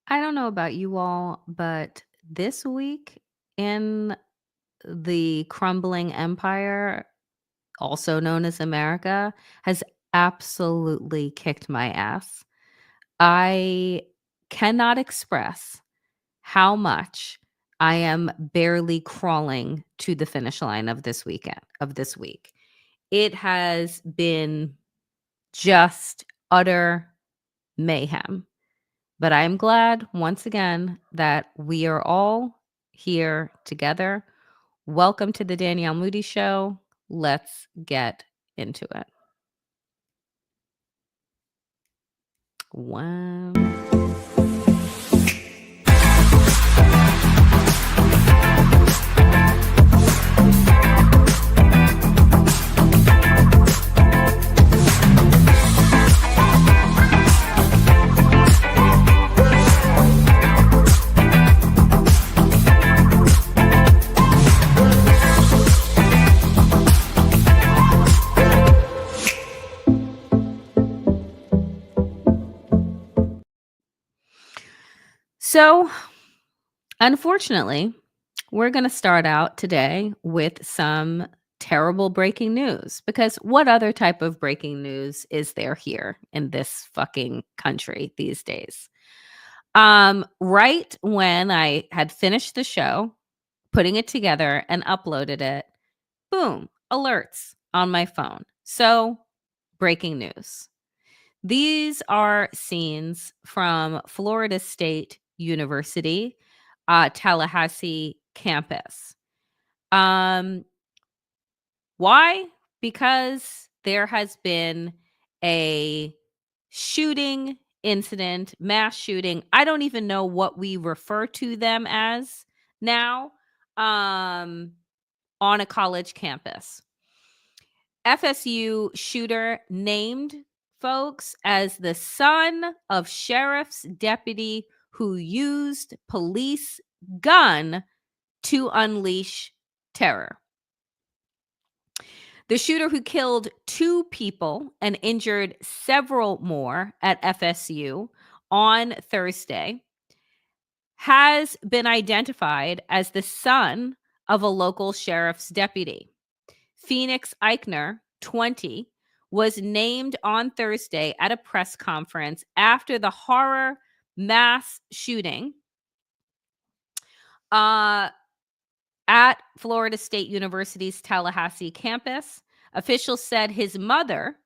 I don't know about you all, but this week in the crumbling empire, also known as America, has absolutely kicked my ass. I cannot express how much I am barely crawling to the finish line of this week. It has been just utter mayhem. But I'm glad once again that we are all here together. Welcome to the Danielle Moodie Show. Let's get into it. Wow. So, unfortunately, we're going to start out today with some terrible breaking news because what other type of breaking news is there here in this fucking country these days? Right when I had finished the show, putting it together and uploaded it, boom, alerts on my phone. So, breaking news. These are scenes from Florida State University, Tallahassee campus. Um, why? Because there has been a shooting incident, mass shooting. I don't even know what we refer to them as now, on a college campus. FSU shooter named folks as the son of sheriff's deputy who used police gun to unleash terror. The shooter who killed 2 people and injured several more at FSU on Thursday has been identified as the son of a local sheriff's deputy. Phoenix Eichner, 20, was named on Thursday at a press conference after the horror mass shooting uh, at Florida State University's Tallahassee campus. Officials said his mother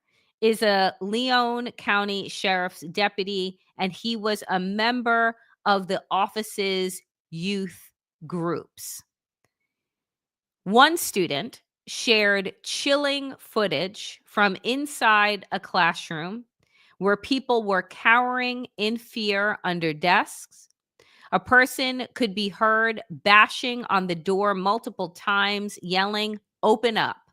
is a Leon County Sheriff's deputy, and he was a member of the office's youth groups. One student shared chilling footage from inside a classroom where people were cowering in fear under desks. A person could be heard bashing on the door multiple times, yelling, "Open up."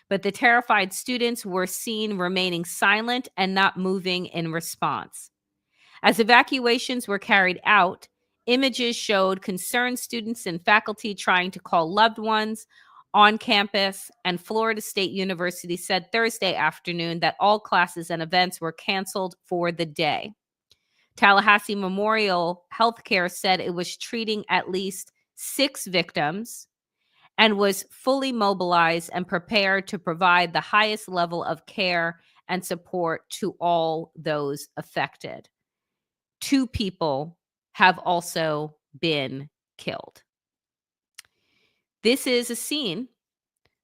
But the terrified students were seen remaining silent and not moving in response. As evacuations were carried out, images showed concerned students and faculty trying to call loved ones on campus, and Florida State University said Thursday afternoon that all classes and events were canceled for the day. Tallahassee Memorial Healthcare said it was treating at least 6 victims and was fully mobilized and prepared to provide the highest level of care and support to all those affected. 2 people have also been killed. This is a scene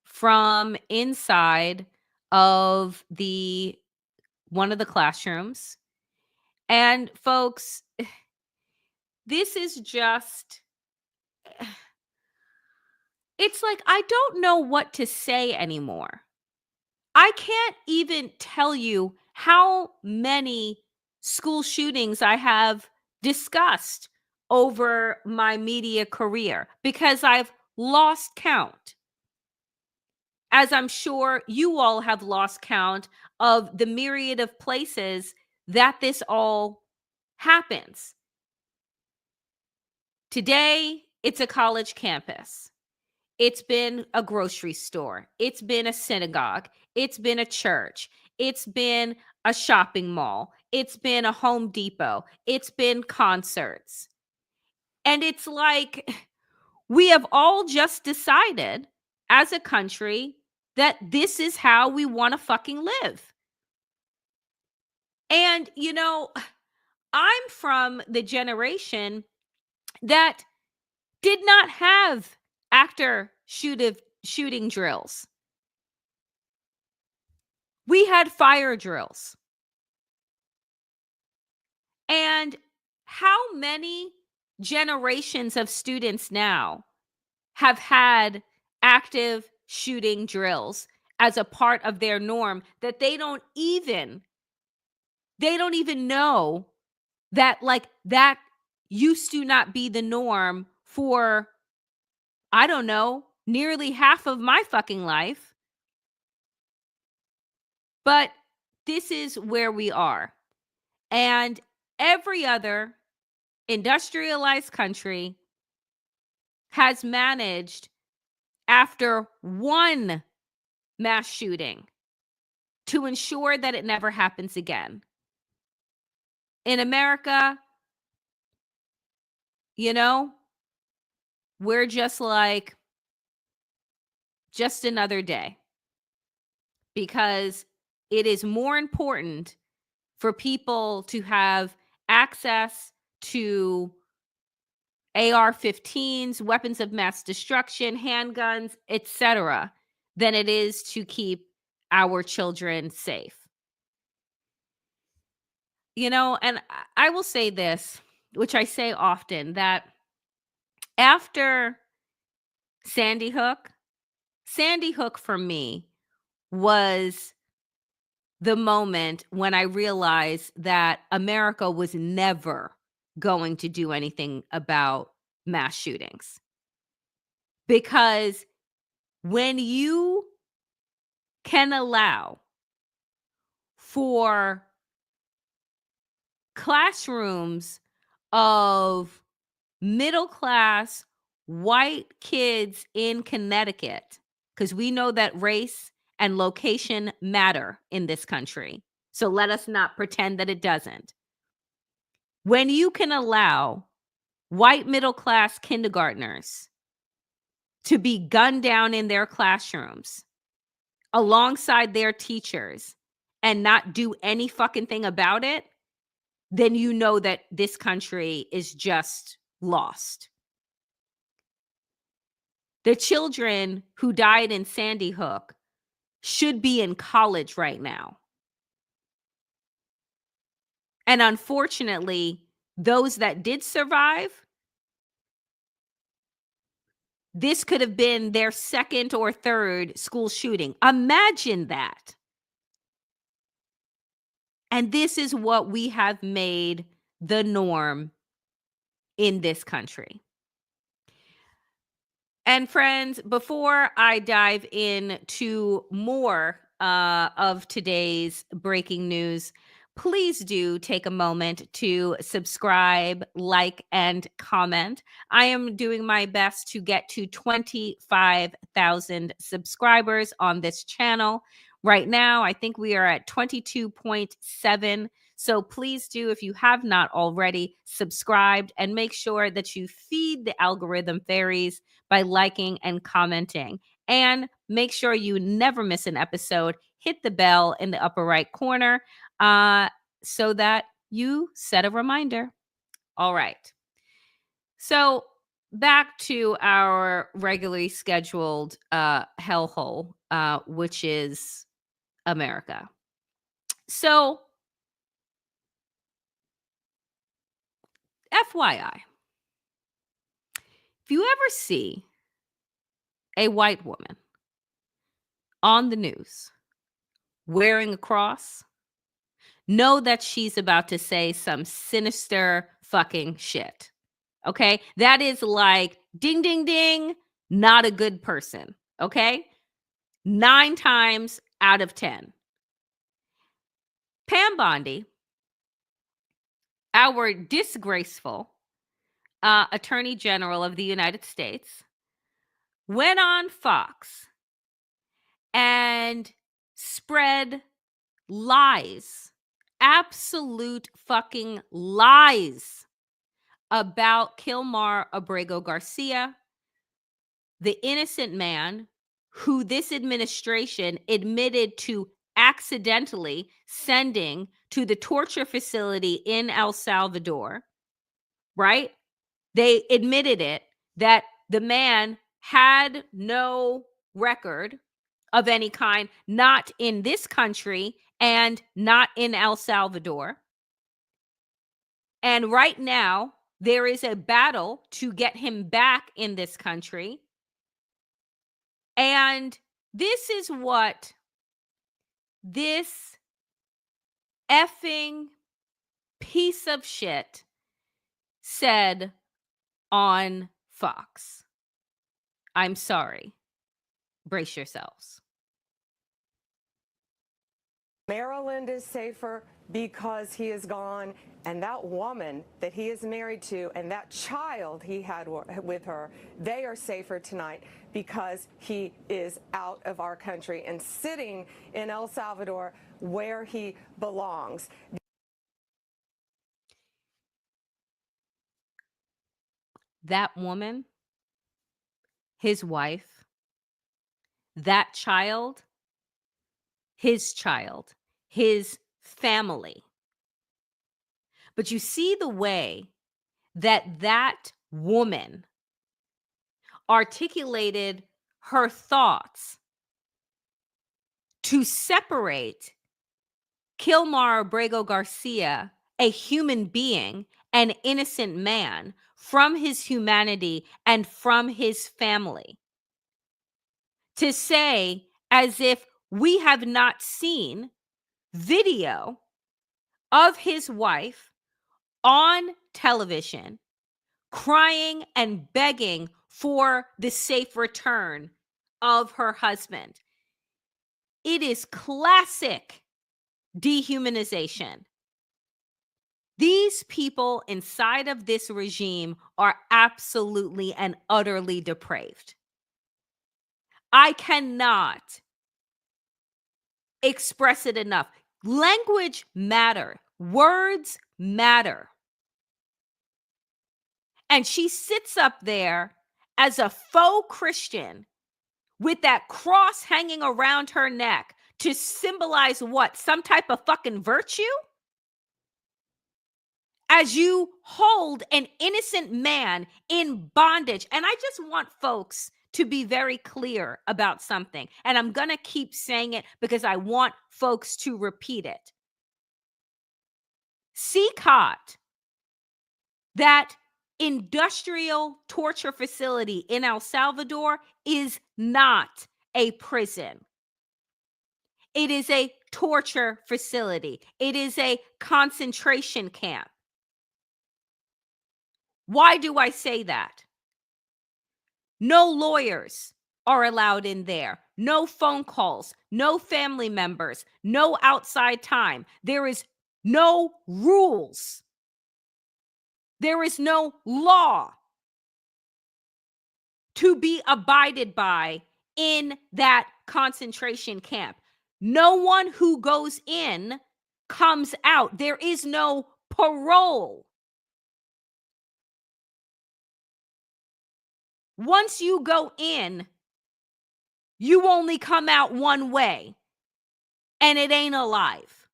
from inside of one of the classrooms. And folks, this is just it's like I don't know what to say anymore. I can't even tell you how many school shootings I have discussed over my media career because I've lost count. As I'm sure you all have lost count of the myriad of places that this all happens. Today, it's a college campus. It's been a grocery store. It's been a synagogue. It's been a church. It's been a shopping mall. it's been a Home Depot, it's been concerts. And it's like we have all just decided as a country that this is how we want to fucking live. And, I'm from the generation that did not have shooting drills. We had fire drills. And how many generations of students now have had active shooting drills as a part of their norm that they don't even know that, like, that used to not be the norm for, I don't know, nearly half of my fucking life. But this is where we are. And every other industrialized country has managed, after one mass shooting, to ensure that it never happens again. In America, you know, we're just like, just another day, because it is more important for people to have access to AR-15s, weapons of mass destruction, handguns, etc., than it is to keep our children safe. And I will say this, which I say often, that after Sandy Hook, Sandy Hook for me was the moment when I realized that America was never going to do anything about mass shootings. Because when you can allow for classrooms of middle class white kids in Connecticut, because we know that race and location matter in this country. So let us not pretend that it doesn't. When you can allow white middle class kindergartners to be gunned down in their classrooms alongside their teachers and not do any fucking thing about it, then you know that this country is just lost. The children who died in Sandy Hook should be in college right now. And unfortunately, those that did survive, this could have been their second or third school shooting. Imagine that. And this is what we have made the norm in this country. And friends, before I dive into more of today's breaking news, please do take a moment to subscribe, like, and comment. I am doing my best to get to 25,000 subscribers on this channel. Right now, I think we are at 22.7. So please do, if you have not already, subscribed, and make sure that you feed the algorithm fairies by liking and commenting. And make sure you never miss an episode. Hit the bell in the upper right corner so that you set a reminder. All right. So back to our regularly scheduled hellhole, which is America. So FYI, if you ever see a white woman on the news wearing a cross, know that she's about to say some sinister fucking shit. Okay? That is like ding, ding, ding, not a good person. Okay? 9 times out of 10. Pam Bondi, our disgraceful Attorney General of the United States, went on Fox and spread lies absolute fucking lies about Kilmar Abrego Garcia, the innocent man who this administration admitted to accidentally sending to the torture facility in El Salvador, right? They admitted it, that the man had no record of any kind, not in this country and not in El Salvador. And right now, there is a battle to get him back in this country. And this is what this effing piece of shit said on Fox. I'm sorry. Brace yourselves. Maryland is safer because he is gone, and that woman that he is married to and that child he had with her, they are safer tonight because he is out of our country and sitting in El Salvador where he belongs. That woman, his wife, that child, his family. But you see the way that that woman articulated her thoughts to separate Kilmar Abrego Garcia, a human being, an innocent man, from his humanity and from his family. To say, as if we have not seen video of his wife on television crying and begging for the safe return of her husband. It is classic dehumanization. These people inside of this regime are absolutely and utterly depraved. I cannot express it enough. Language matter. Words matter. And she sits up there as a faux Christian with that cross hanging around her neck to symbolize what? Some type of fucking virtue? As you hold an innocent man in bondage. And I just want folks to be very clear about something. And I'm going to keep saying it because I want folks to repeat it. CCOT, that industrial torture facility in El Salvador, is not a prison. It is a torture facility. It is a concentration camp. Why do I say that? No lawyers are allowed in there. No phone calls, no family members, no outside time. There is no rules. There is no law to be abided by in that concentration camp. No one who goes in comes out. There is no parole. Once you go in, you only come out one way, and it ain't alive.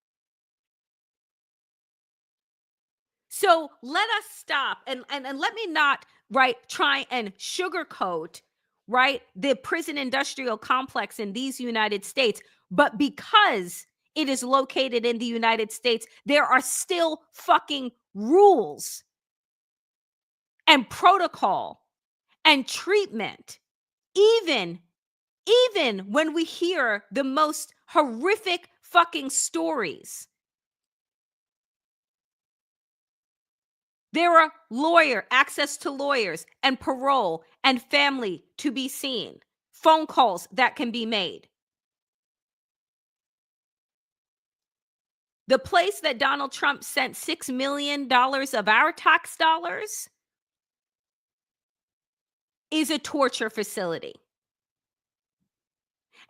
So let us stop and let me not, right, try and sugarcoat, right, the prison industrial complex in these United States. But because it is located in the United States, there are still fucking rules and protocol and treatment, even when we hear the most horrific fucking stories. There are access to lawyers and parole and family to be seen, phone calls that can be made. The place that Donald Trump sent $6 million of our tax dollars is a torture facility.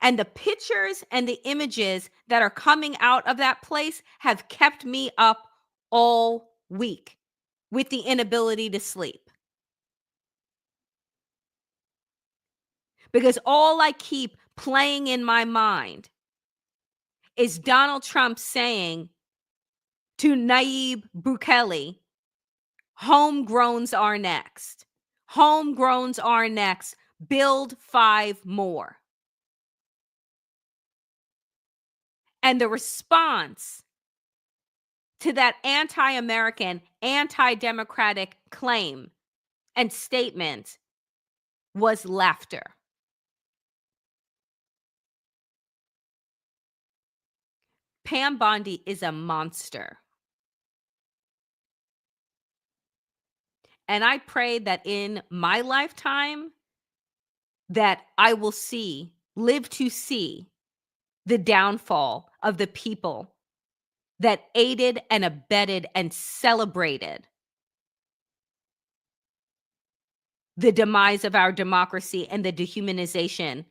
And the pictures and the images that are coming out of that place have kept me up all week with the inability to sleep. Because all I keep playing in my mind is Donald Trump saying to Nayib Bukele, homegrowns are next. Homegrowns are next. Build 5 more. And the response to that anti-American, anti-democratic claim and statement was laughter. Pam Bondi is a monster. And I pray that in my lifetime that I will live to see the downfall of the people that aided and abetted and celebrated the demise of our democracy and the dehumanization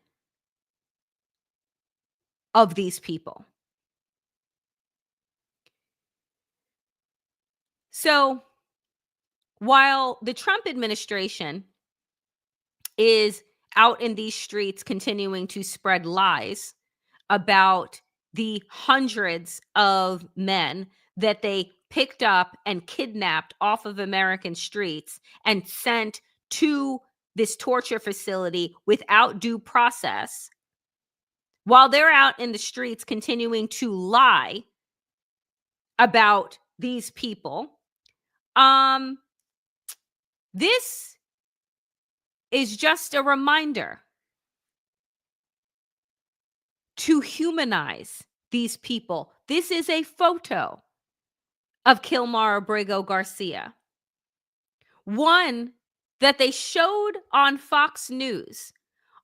of these people. So, while the Trump administration is out in these streets continuing to spread lies about the hundreds of men that they picked up and kidnapped off of American streets and sent to this torture facility without due process, while they're out in the streets continuing to lie about these people, this is just a reminder to humanize these people. This is a photo of Kilmar Abrego Garcia, one that they showed on Fox News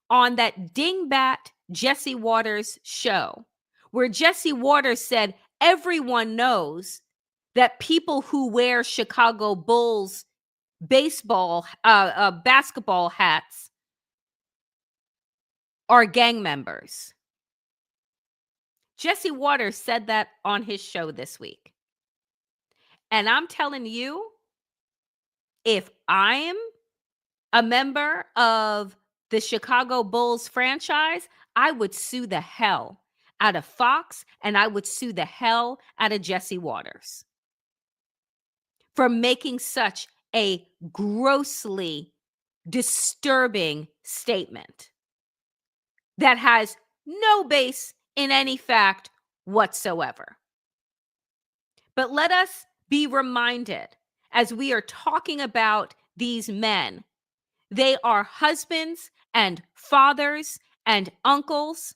on that dingbat Jesse Waters show, where Jesse Waters said everyone knows that people who wear Chicago Bulls basketball hats are gang members. Jesse Waters said that on his show this week. And I'm telling you, if I'm a member of the Chicago Bulls franchise, I would sue the hell out of Fox and I would sue the hell out of Jesse Waters for making such a grossly disturbing statement that has no base in any fact whatsoever. But let us be reminded, as we are talking about these men, they are husbands and fathers and uncles.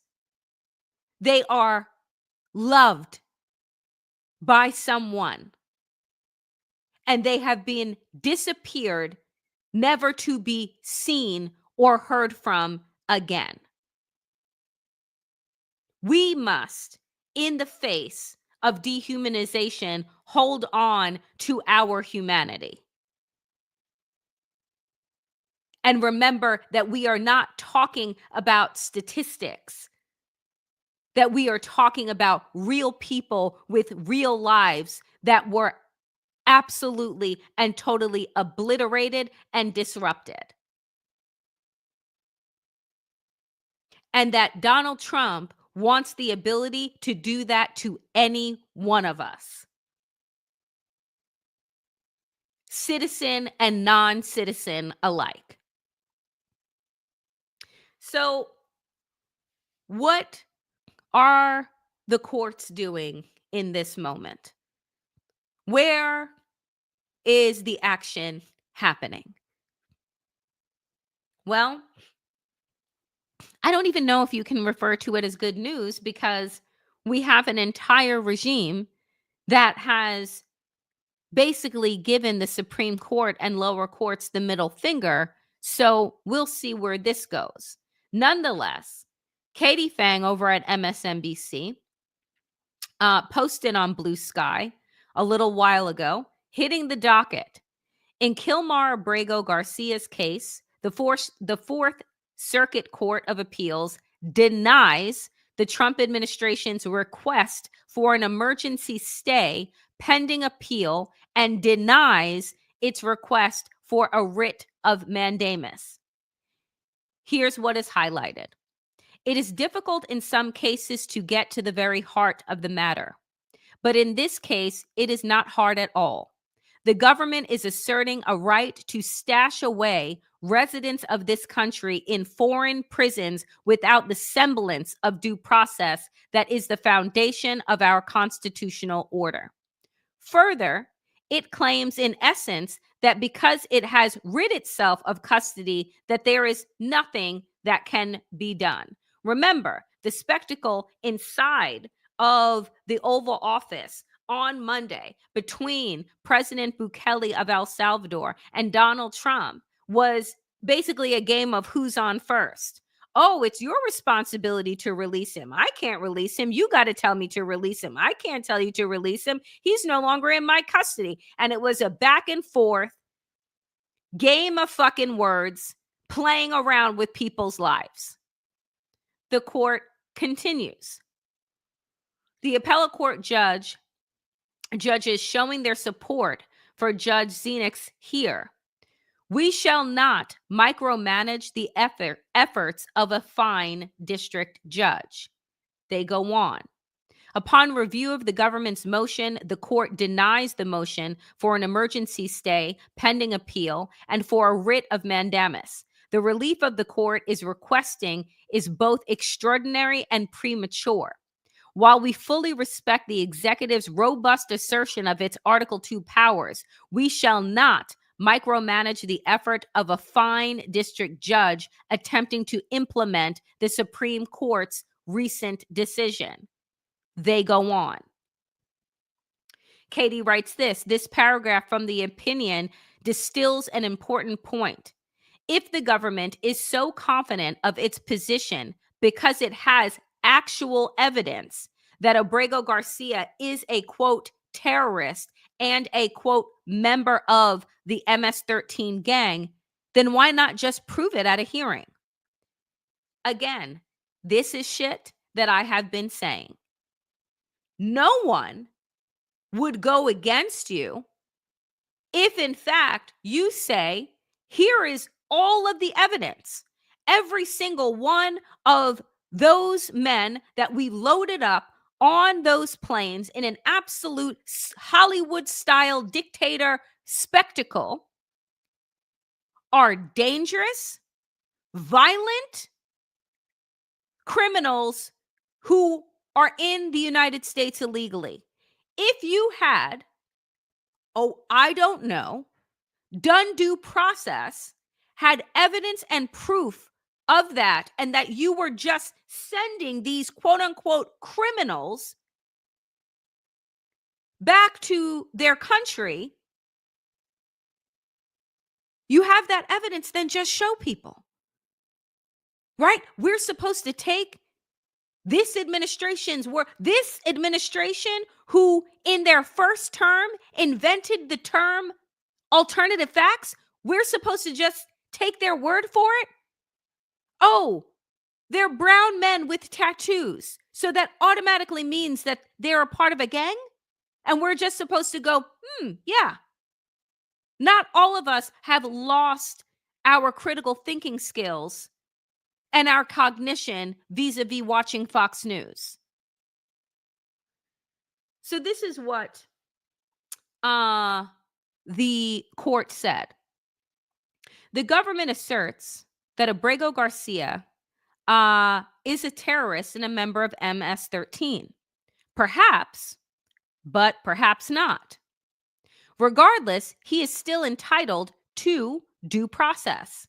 They are loved by someone. And they have been disappeared, never to be seen or heard from again. We must, in the face of dehumanization, hold on to our humanity. And remember that we are not talking about statistics, that we are talking about real people with real lives that were absolutely and totally obliterated and disrupted. And that Donald Trump wants the ability to do that to any one of us, citizen and non-citizen alike. So, what are the courts doing in this moment? Where is the action happening? Well, I don't even know if you can refer to it as good news, because we have an entire regime that has basically given the Supreme Court and lower courts the middle finger. So we'll see where this goes. Nonetheless, Katie Fang over at MSNBC posted on Blue Sky a little while ago, hitting the docket. In Kilmar Abrego Garcia's case, the Fourth Circuit Court of Appeals denies the Trump administration's request for an emergency stay pending appeal and denies its request for a writ of mandamus. Here's what is highlighted. It is difficult in some cases to get to the very heart of the matter. But in this case, it is not hard at all. The government is asserting a right to stash away residents of this country in foreign prisons without the semblance of due process that is the foundation of our constitutional order. Further, it claims in essence that because it has rid itself of custody, that there is nothing that can be done. Remember, the spectacle inside of the Oval Office on Monday between President Bukele of El Salvador and Donald Trump was basically a game of who's on first. Oh, it's your responsibility to release him. I can't release him. You got to tell me to release him. I can't tell you to release him. He's no longer in my custody. And it was a back and forth game of fucking words playing around with people's lives. The court continues. The appellate court judges showing their support for Judge Zenek's here. We shall not micromanage the efforts of a fine district judge. They go on. Upon review of the government's motion, the court denies the motion for an emergency stay pending appeal and for a writ of mandamus. The relief of the court is requesting is both extraordinary and premature. While we fully respect the executive's robust assertion of its Article 2 powers, we shall not micromanage the effort of a fine district judge attempting to implement the Supreme Court's recent decision. They go on. Katie writes this paragraph from the opinion distills an important point. If the government is so confident of its position because it has actual evidence that Abrego Garcia is a, quote, terrorist and a, quote, member of the MS-13 gang, then why not just prove it at a hearing? Again, this is shit that I have been saying. No one would go against you if, in fact, you say, here is all of the evidence. Every single one of those men that we loaded up on those planes in an absolute Hollywood-style dictator spectacle are dangerous, violent criminals who are in the United States illegally. If you had, I don't know, done due process, had evidence and proof of that, and that you were just sending these quote unquote criminals back to their country, you have that evidence, then just show people, right? We're supposed to take this administration who in their first term invented the term alternative facts, we're supposed to just take their word for it? Oh, they're brown men with tattoos, so that automatically means that they're a part of a gang? And we're just supposed to go, yeah. Not all of us have lost our critical thinking skills and our cognition vis-a-vis watching Fox News. So this is what the court said. The government asserts that Abrego Garcia is a terrorist and a member of MS-13. Perhaps, but perhaps not. Regardless, he is still entitled to due process.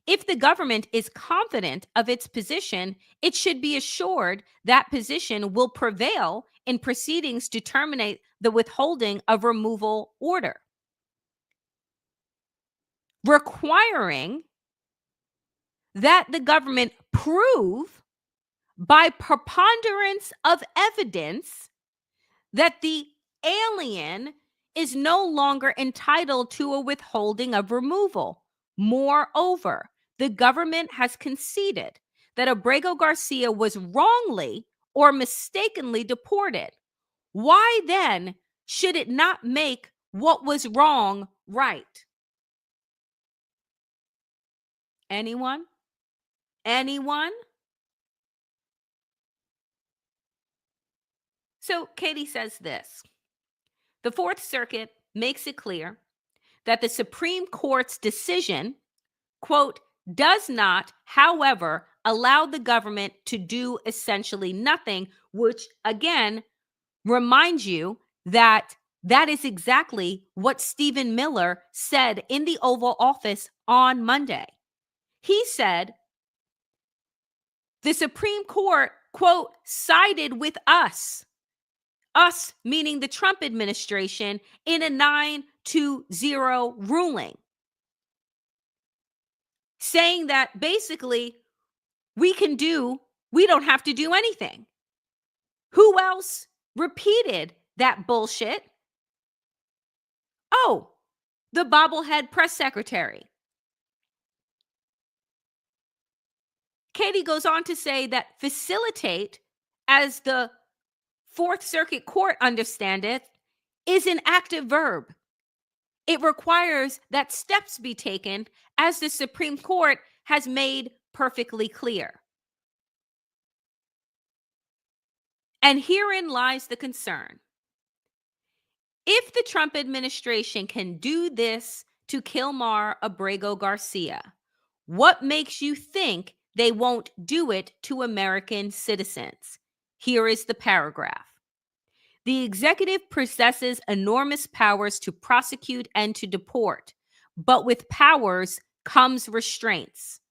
If the government is confident of its position, it should be assured that position will prevail in proceedings to terminate the withholding of removal order, requiring that the government prove by preponderance of evidence that the alien is no longer entitled to a withholding of removal. Moreover, the government has conceded that Abrego Garcia was wrongly or mistakenly deported, why then should it not make what was wrong right? Anyone? Anyone? So Katie says this: the Fourth Circuit makes it clear that the Supreme Court's decision, quote, does not, however, allow the government to do essentially nothing, which again reminds you that that is exactly what Stephen Miller said in the Oval Office on Monday. He said the Supreme Court, quote, sided with us meaning the Trump administration, in a 9-0 ruling, saying that basically we don't have to do anything. Who else repeated that bullshit? Oh, the bobblehead press secretary. Katie goes on to say that facilitate, as the Fourth Circuit Court understandeth, is an active verb. It requires that steps be taken, as the Supreme Court has made perfectly clear. And herein lies the concern. If the Trump administration can do this to Kilmar Abrego Garcia, what makes you think they won't do it to American citizens? Here is the paragraph. The executive possesses enormous powers to prosecute and to deport, but with powers comes restraints.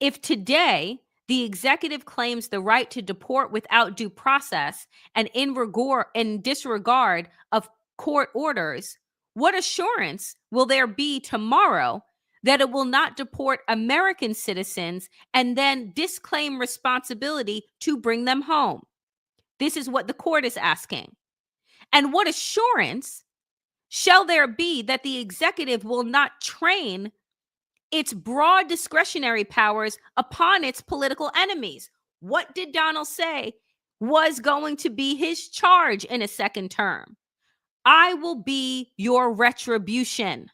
If today the executive claims the right to deport without due process and in disregard of court orders, what assurance will there be tomorrow that it will not deport American citizens and then disclaim responsibility to bring them home? This is what the court is asking. And what assurance shall there be that the executive will not train its broad discretionary powers upon its political enemies? What did Donald say was going to be his charge in a second term? I will be your retribution.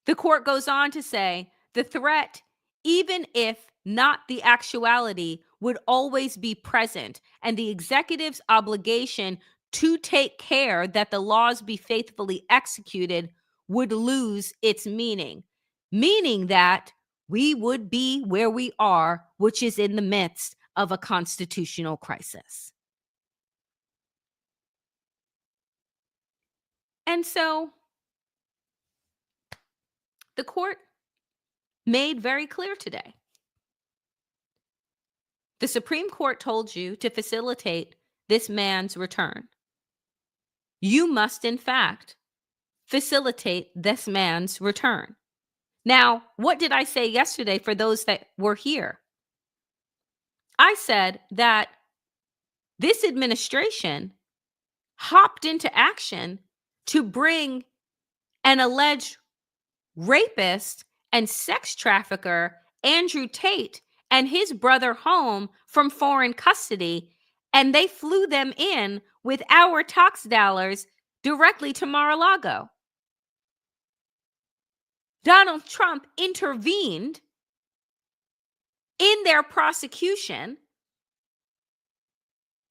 The court goes on to say the threat, even if not the actuality, would always be present, and the executive's obligation to take care that the laws be faithfully executed would lose its meaning, meaning that we would be where we are, which is in the midst of a constitutional crisis. And so the court made very clear today. The Supreme Court told you to facilitate this man's return. You must, in fact, facilitate this man's return. Now, what did I say yesterday for those that were here? I said that this administration hopped into action to bring an alleged rapist and sex trafficker, Andrew Tate, and his brother home from foreign custody, and they flew them in with our tax dollars directly to Mar-a-Lago. Donald Trump intervened in their prosecution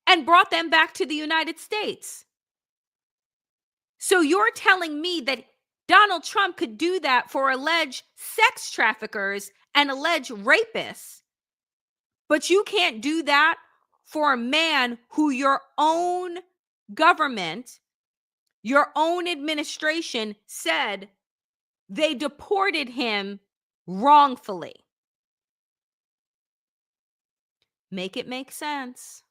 and brought them back to the United States. So you're telling me that Donald Trump could do that for alleged sex traffickers and alleged rapists, but you can't do that for a man who your own government, your own administration said they deported him wrongfully. Make it make sense.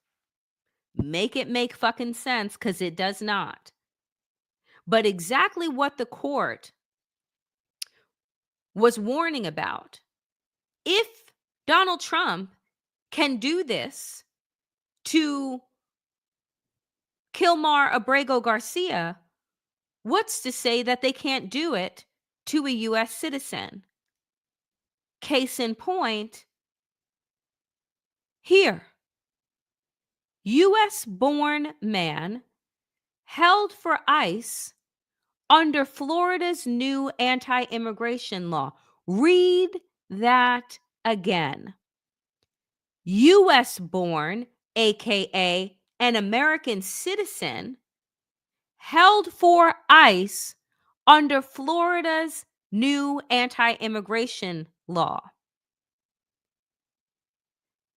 Make it make fucking sense, because it does not. But exactly what the court was warning about, if Donald Trump can do this to Kilmar Abrego Garcia, what's to say that they can't do it to a U.S. citizen? Case in point, here, US born man held for ICE under Florida's new anti immigration law. Read that again. US born, AKA an American citizen, held for ICE under Florida's new anti immigration law.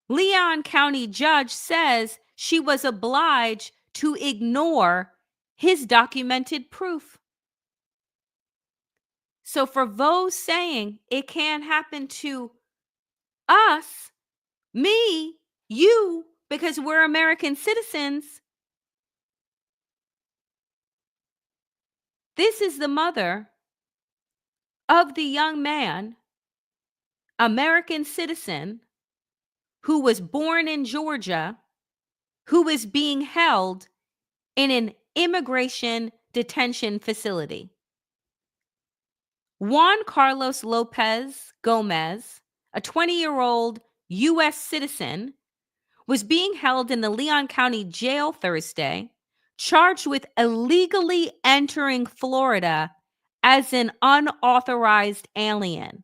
Leon County judge says she was obliged to ignore his documented proof. So for those saying it can't happen to us, me, you, because we're American citizens, this is the mother of the young man, American citizen, who was born in Georgia, who is being held in an immigration detention facility. Juan Carlos Lopez Gomez, a 20-year-old U.S. citizen, was being held in the Leon County Jail Thursday, charged with illegally entering Florida as an unauthorized alien,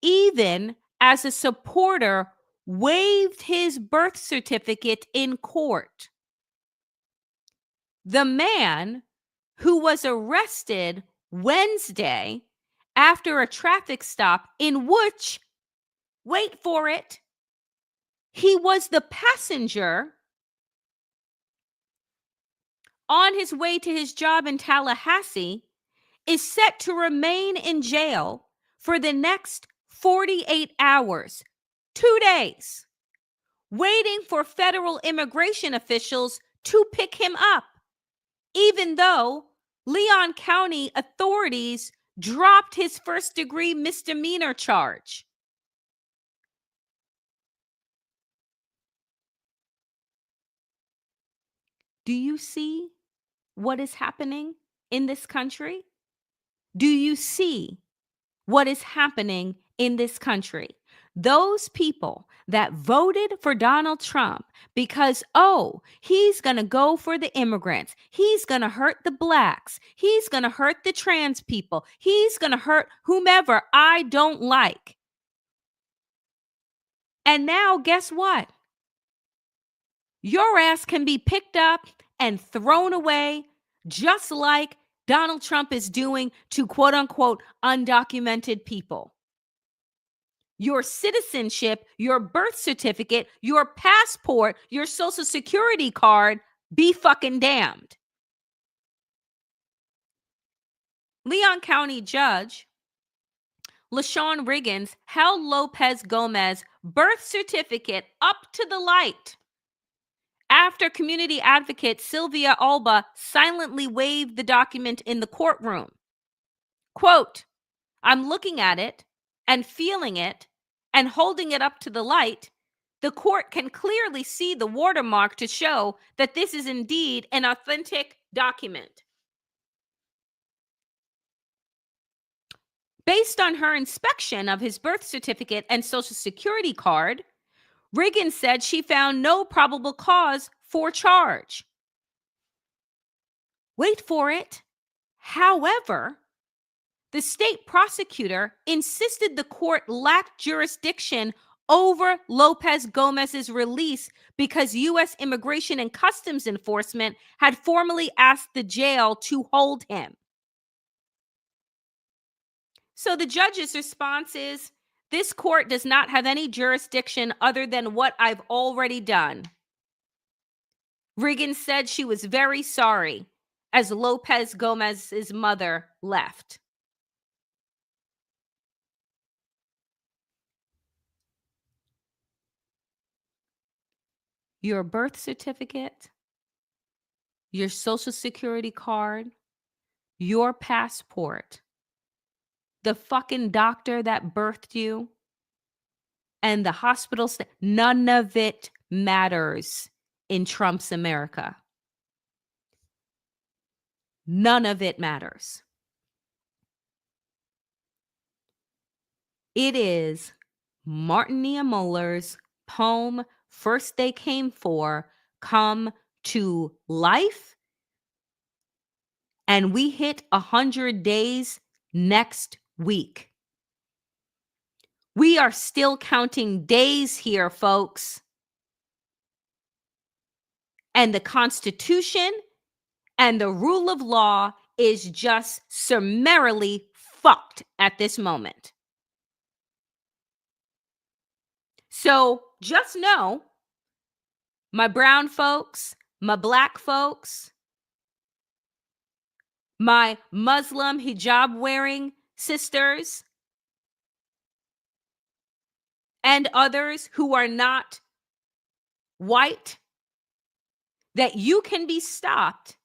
even as a supporter waived his birth certificate in court. The man, who was arrested Wednesday after a traffic stop in which, wait for it, he was the passenger on his way to his job in Tallahassee, is set to remain in jail for the next 48 hours, 2 days, waiting for federal immigration officials to pick him up, even though Leon County authorities dropped his first-degree misdemeanor charge. Do you see what is happening in this country? Do you see what is happening in this country? Those people that voted for Donald Trump because, oh, he's going to go for the immigrants. He's going to hurt the blacks. He's going to hurt the trans people. He's going to hurt whomever I don't like. And now, guess what? Your ass can be picked up and thrown away, just like Donald Trump is doing to quote unquote undocumented people. Your citizenship, your birth certificate, your passport, your social security card, be fucking damned. Leon County Judge LaShawn Riggins held Lopez Gomez birth certificate up to the light after community advocate Sylvia Alba silently waved the document in the courtroom. Quote, I'm looking at it and feeling it and holding it up to the light. The court can clearly see the watermark to show that this is indeed an authentic document. Based on her inspection of his birth certificate and social security card, Riggins said she found no probable cause for charge. Wait for it. However, the state prosecutor insisted the court lacked jurisdiction over Lopez Gomez's release because U.S. Immigration and Customs Enforcement had formally asked the jail to hold him. So the judge's response is, this court does not have any jurisdiction other than what I've already done. Riggins said she was very sorry as Lopez Gomez's mother left. Your birth certificate, your social security card, your passport, the fucking doctor that birthed you, and the hospital, none of it matters in Trump's America. None of it matters. It is Martin Niemöller's poem, First They Came For, come to life. And we hit 100 days next week. We are still counting days here, folks. And the Constitution and the rule of law is just summarily fucked at this moment. So just know, my brown folks, my black folks, my Muslim hijab wearing sisters, and others who are not white, that you can be stopped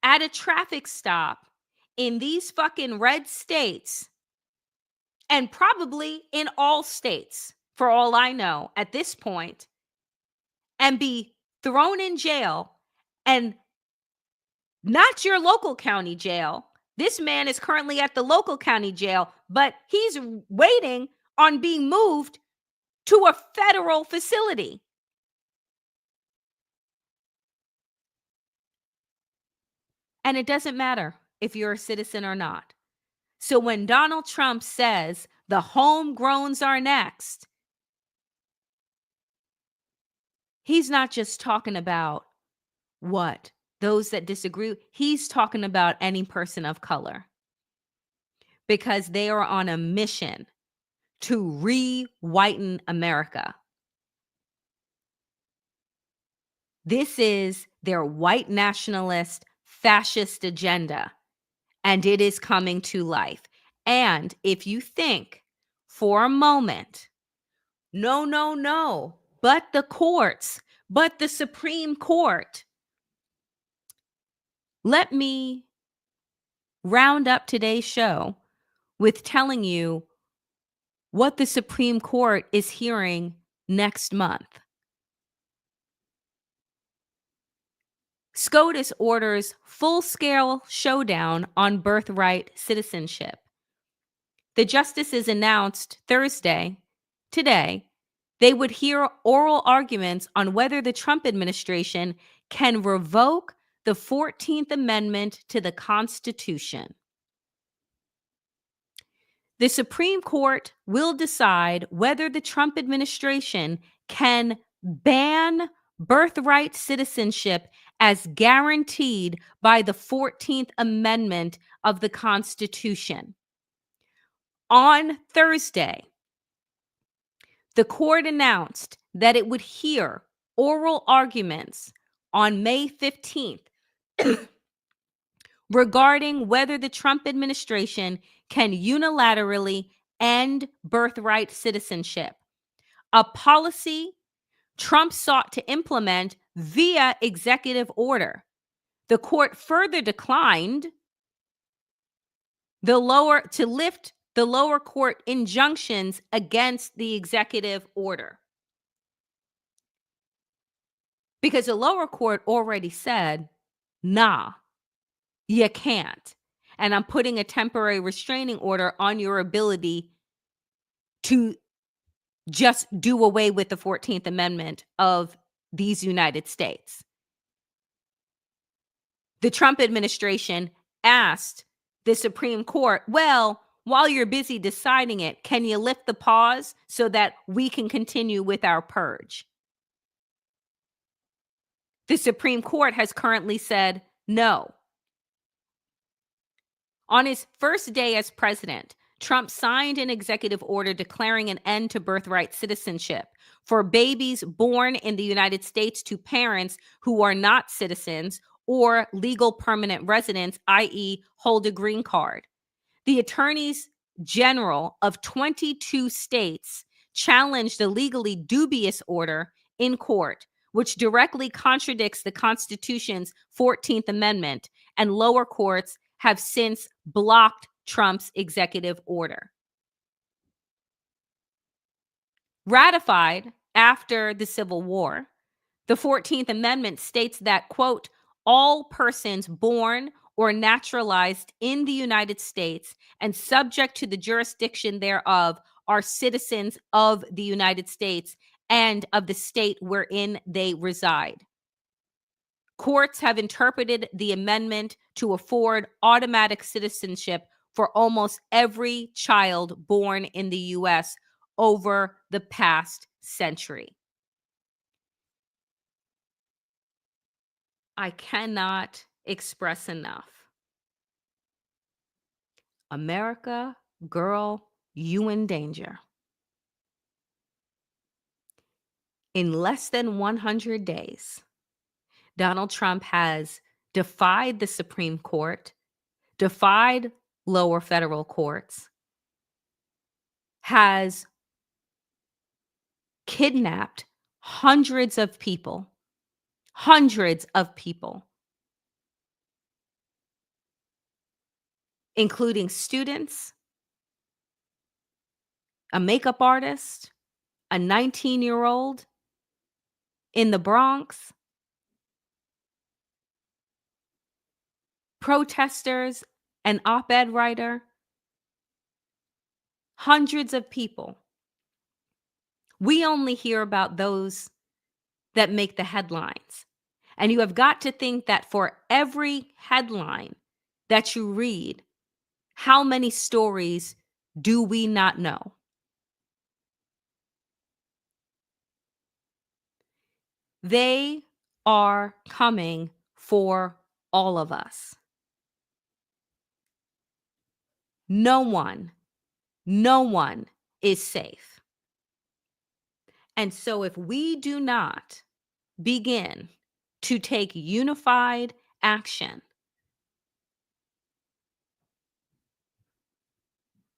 at a traffic stop in these fucking red states, and probably in all states, for all I know at this point, and be thrown in jail, and not your local county jail. This man is currently at the local county jail, but he's waiting on being moved to a federal facility. And it doesn't matter if you're a citizen or not. So when Donald Trump says the homegrowns are next, he's not just talking about what? Those that disagree. He's talking about any person of color, because they are on a mission to re-whiten America. This is their white nationalist fascist agenda, and it is coming to life. And if you think for a moment, no, but the courts, but the Supreme Court, let me round up today's show with telling you what the Supreme Court is hearing next month. SCOTUS orders full-scale showdown on birthright citizenship. The justices announced Thursday, today, they would hear oral arguments on whether the Trump administration can revoke the 14th Amendment to the Constitution. The Supreme Court will decide whether the Trump administration can ban birthright citizenship as guaranteed by the 14th Amendment of the Constitution. On Thursday, the court announced that it would hear oral arguments on May 15th regarding whether the Trump administration can unilaterally end birthright citizenship, a policy Trump sought to implement via executive order. The court further declined to lift the lower court injunctions against the executive order, because the lower court already said, nah, you can't. And I'm putting a temporary restraining order on your ability to just do away with the 14th Amendment of these United States. The Trump administration asked the Supreme Court, well, while you're busy deciding it, can you lift the pause so that we can continue with our purge? The Supreme Court has currently said no. On his first day as president, Trump signed an executive order declaring an end to birthright citizenship for babies born in the United States to parents who are not citizens or legal permanent residents, i.e., hold a green card. The attorneys general of 22 states challenged the legally dubious order in court, which directly contradicts the Constitution's 14th Amendment, and lower courts have since blocked Trump's executive order. Ratified after the Civil War, the 14th Amendment states that, quote, all persons born or naturalized in the United States and subject to the jurisdiction thereof are citizens of the United States and of the state wherein they reside. Courts have interpreted the amendment to afford automatic citizenship for almost every child born in the U.S. over the past century. I cannot express enough. America, girl, you in danger. In less than 100 days, Donald Trump has defied the Supreme Court, defied lower federal courts, has kidnapped hundreds of people, including students, a makeup artist, a 19-year-old in the Bronx, protesters, an op-ed writer, hundreds of people. We only hear about those that make the headlines. And you have got to think that for every headline that you read, how many stories do we not know? They are coming for all of us. No one is safe. And so if we do not begin to take unified action,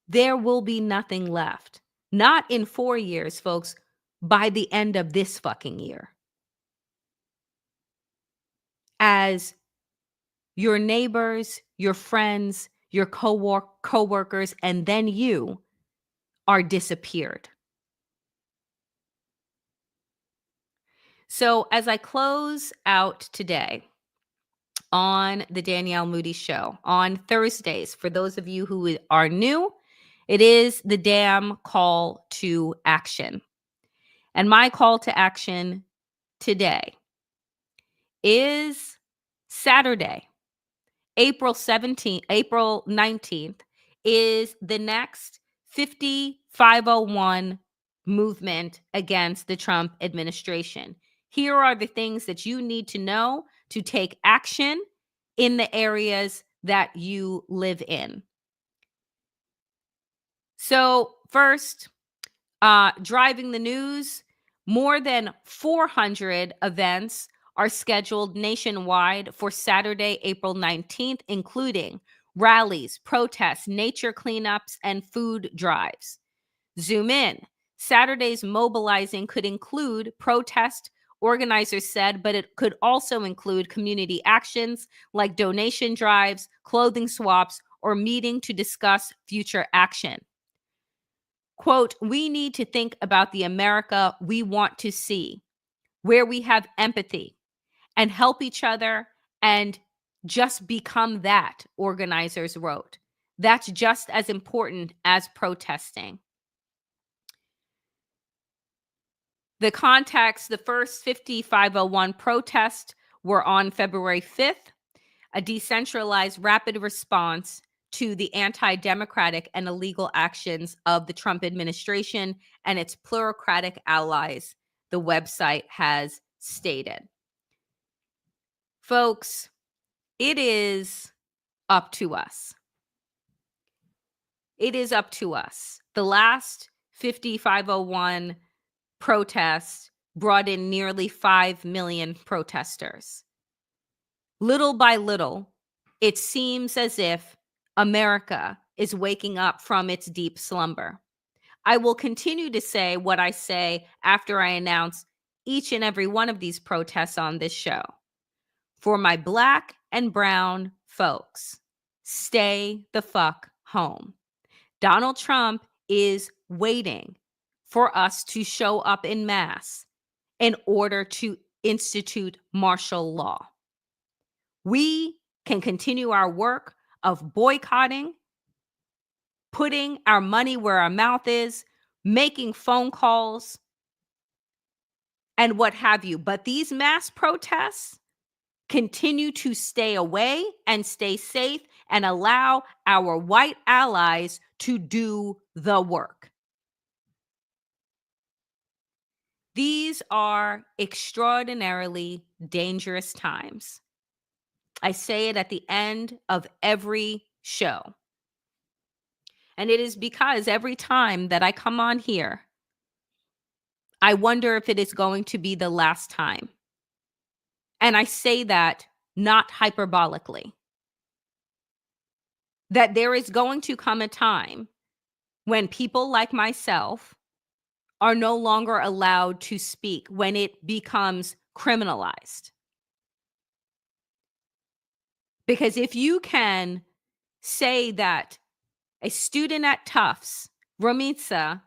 there will be nothing left. Not in 4 years, folks, by the end of this fucking year. As your neighbors, your friends, your co-workers, and then you are disappeared. So as I close out today on the Danielle Moodie Show on Thursdays, for those of you who are new, it is the damn call to action. And my call to action today is Saturday, April 19th, is the next 5501 movement against the Trump administration. Here are the things that you need to know to take action in the areas that you live in. So first, driving the news, more than 400 events are scheduled nationwide for Saturday, April 19th, including rallies, protests, nature cleanups, and food drives. Zoom in. Saturday's mobilizing could include protest, organizers said, but it could also include community actions like donation drives, clothing swaps, or meeting to discuss future action. Quote, we need to think about the America we want to see, where we have empathy and help each other and just become that, organizers wrote. That's just as important as protesting. The context, the first 5501 protests were on February 5th, a decentralized rapid response to the anti-democratic and illegal actions of the Trump administration and its plutocratic allies, the website has stated. Folks, it is up to us. It is up to us. The last 5501 protest brought in nearly 5 million protesters. Little by little, it seems as if America is waking up from its deep slumber. I will continue to say what I say after I announce each and every one of these protests on this show. For my Black and brown folks, stay the fuck home. Donald Trump is waiting for us to show up en masse in order to institute martial law. We can continue our work of boycotting, putting our money where our mouth is, making phone calls, and what have you. But these mass protests continue to stay away and stay safe and allow our white allies to do the work. These are extraordinarily dangerous times. I say it at the end of every show. And it is because every time that I come on here, I wonder if it is going to be the last time. And I say that not hyperbolically. That there is going to come a time when people like myself are no longer allowed to speak, when it becomes criminalized. Because if you can say that a student at Tufts, Rumsia,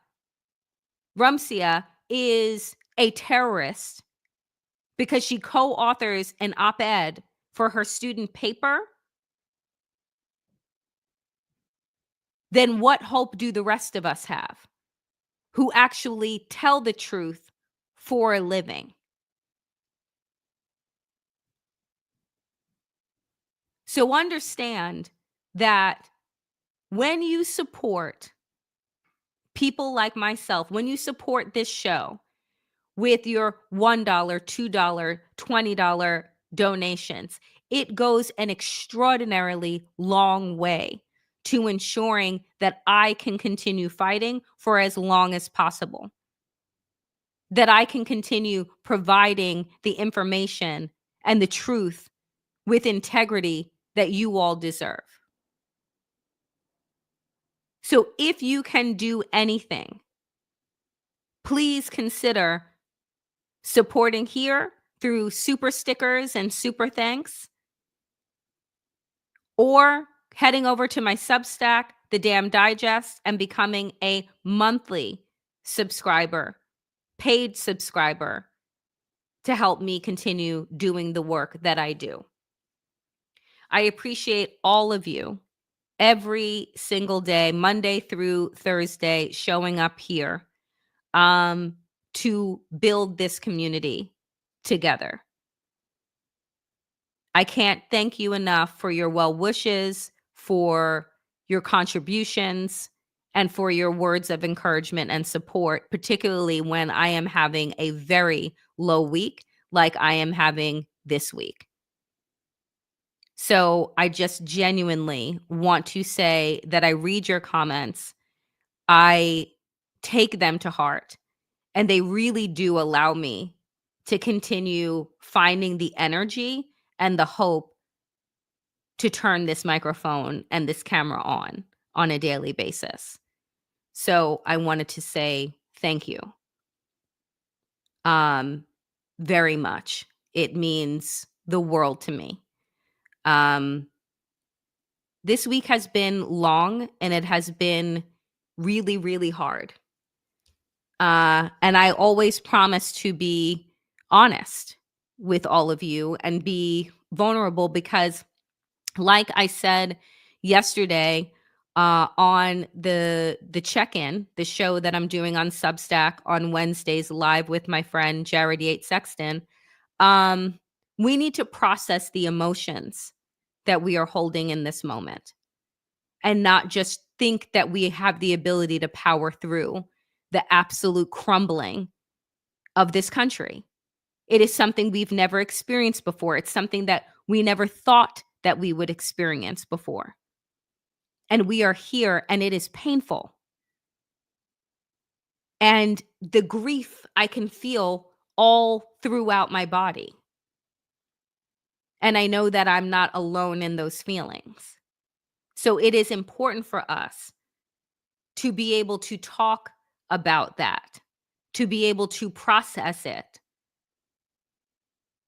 is a terrorist because she co-authors an op-ed for her student paper, then what hope do the rest of us have who actually tell the truth for a living? So understand that when you support people like myself, when you support this show with your $1, $2, $20 donations, it goes an extraordinarily long way to ensuring that I can continue fighting for as long as possible, that I can continue providing the information and the truth with integrity that you all deserve. So if you can do anything, please consider supporting here through super stickers and super thanks, or heading over to my Substack, The Damn Digest, and becoming a monthly subscriber, paid subscriber, to help me continue doing the work that I do. I appreciate all of you every single day, Monday through Thursday, showing up here to build this community together. I can't thank you enough for your well wishes, for your contributions, and for your words of encouragement and support, particularly when I am having a very low week like I am having this week. So I just genuinely want to say that I read your comments. I take them to heart, and they really do allow me to continue finding the energy and the hope to turn this microphone and this camera on a daily basis. So I wanted to say thank you. Very much. It means the world to me. This week has been long, and it has been really, really hard. And I always promise to be honest with all of you and be vulnerable because, like I said yesterday on the check-in, the show that I'm doing on Substack on Wednesdays live with my friend Jared Yates Sexton, we need to process the emotions that we are holding in this moment and not just think that we have the ability to power through the absolute crumbling of this country. It is something we've never experienced before. It's something that we never thought that we would experience before. And we are here, and it is painful. And the grief I can feel all throughout my body. And I know that I'm not alone in those feelings. So it is important for us to be able to talk about that, to be able to process it,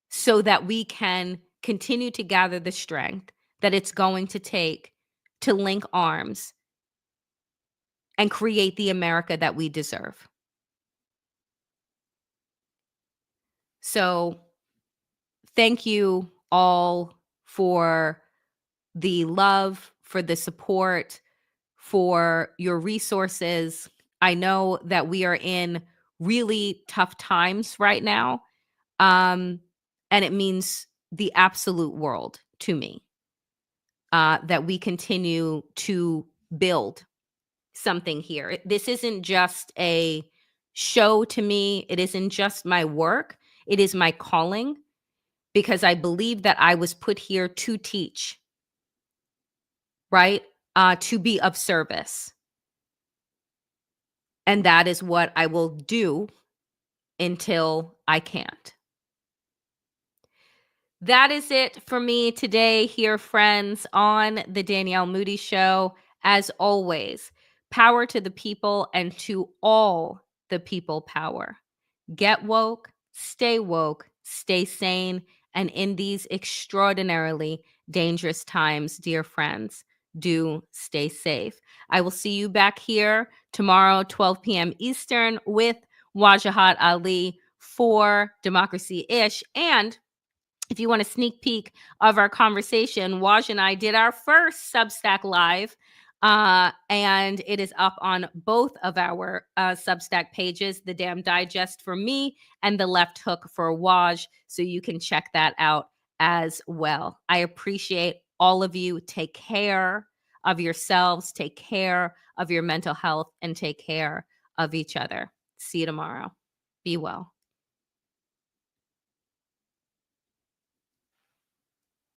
so that we can continue to gather the strength that it's going to take to link arms and create the America that we deserve. So thank you all for the love, for the support, for your resources. I know that we are in really tough times right now. And it means the absolute world to me, that we continue to build something here. This isn't just a show to me. It isn't just my work. It is my calling, because I believe that I was put here to teach, right? To be of service. And that is what I will do until I can't. That is it for me today here, friends, on the Danielle Moodie Show. As always, power to the people and to all the people power. Get woke, stay sane, and in these extraordinarily dangerous times, dear friends, do stay safe. I will see you back here tomorrow, 12 p.m. Eastern, with Wajahat Ali for Democracy-ish. And if you want a sneak peek of our conversation, Waj and I did our first Substack Live, and it is up on both of our Substack pages, the Damn Digest for me and the Left Hook for Waj, so you can check that out as well. I appreciate all of you. Take care of yourselves, take care of your mental health, and take care of each other. See you tomorrow. Be well.